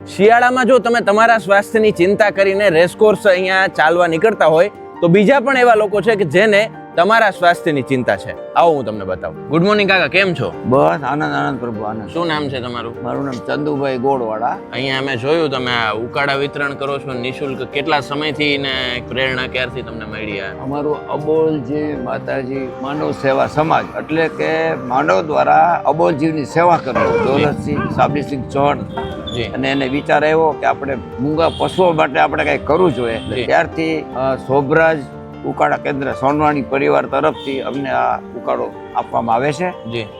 શિયાળામાં જો તમે તમારા સ્વાસ્થ્યની ચિંતા કરીને રેસકોર્સ અહીંયા ચાલવા નીકળતા હોય તો બીજા પણ એવા લોકો છે કે જેને તમારા સ્વાસ્થ્યની ચિંતા છે. આવો હું તમને બતાવું. ગુડ મોર્નિંગ કાકા, કેમ છો? બસ આનંદ આનંદ પ્રભુ આનંદ. શું નામ છે તમારું? મારું નામ ચંદુભાઈ ગોળવાળા. અહીંયા અમે જોયું તમે આ ઉકાળા વિતરણ કરો છો નિઃશુલ્ક. કેટલા સમયથી ને પ્રેરણા ક્યારથી તમને મળી? અમારું અબોલજી માતાજી માનવ સેવા સમાજ એટલે કે માનવ દ્વારા અબોલજીવની સેવા કરવી. દોલતસિંહ સાબરીસિંહ ચૌહાણ અને એને વિચાર આવ્યો કે આપણે મૂંગા પશુઓ માટે આપણે કંઈક કરવું જોઈએ. ત્યારથી શોભરાજ ઉકાળા કેન્દ્ર સોનવાણી પરિવાર તરફથી અમને આ ઉકાળો આપવામાં આવે છે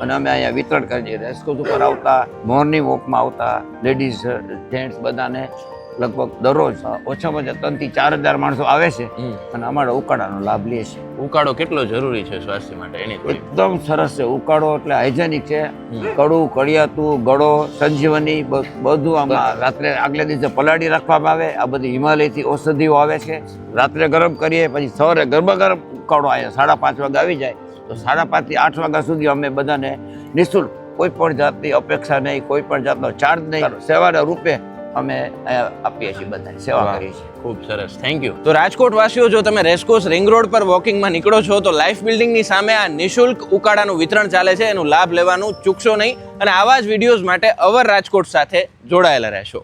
અને અમે અહીંયા વિતરણ કરીએ. રેસકોર્સ ઉપર આવતા, મોર્નિંગ વોકમાં આવતા લેડીઝ જેન્ટ્સ બધાને લગભગ દરરોજ ઓછામાં ઓછા 3 થી 4,000 માણસો આવે છે અને અમારા ઉકાળાનો લાભ લે છે. ઉકાળો કેટલો જરૂરી છે સ્વાસ્થ્ય માટે? એની એકદમ સરસ છે. ઉકાળો એટલે હાઇજેનિક છે. કડું, કડિયાતું, ગળો, સંજીવની બધું આમાં રાત્રે આગલે દિવસે પલાળી રાખવામાં આવે. આ બધી હિમાલયથી ઔષધિઓ આવે છે. રાત્રે ગરમ કરીએ, પછી સવારે ગરમા ગરમ ઉકાળો અહીંયા 5:30 વાગે આવી જાય તો 5:30 થી 8 વાગ્યા સુધી અમે બધાને નિઃશુલ્ક, કોઈ પણ જાતની અપેક્ષા નહીં, કોઈ પણ જાતનો ચાર્જ નહીં, સેવાના રૂપે અમે આપીએ છીએ, બધા સેવા કરીએ છીએ. ખૂબ સરસ, થેન્ક યુ. તો રાજકોટ વાસીઓ, જો તમે રેસકોર્સ રિંગ રોડ પર વોકિંગમાં નીકળો છો તો લાઈફ બિલ્ડિંગની સામે આ નિઃશુલ્ક ઉકાળાનું વિતરણ ચાલે છે. એનું લાભ લેવાનું ચૂકશો નહીં અને આવા જ વિડીયોઝ માટે અવર રાજકોટ સાથે જોડાયેલા રહેશો.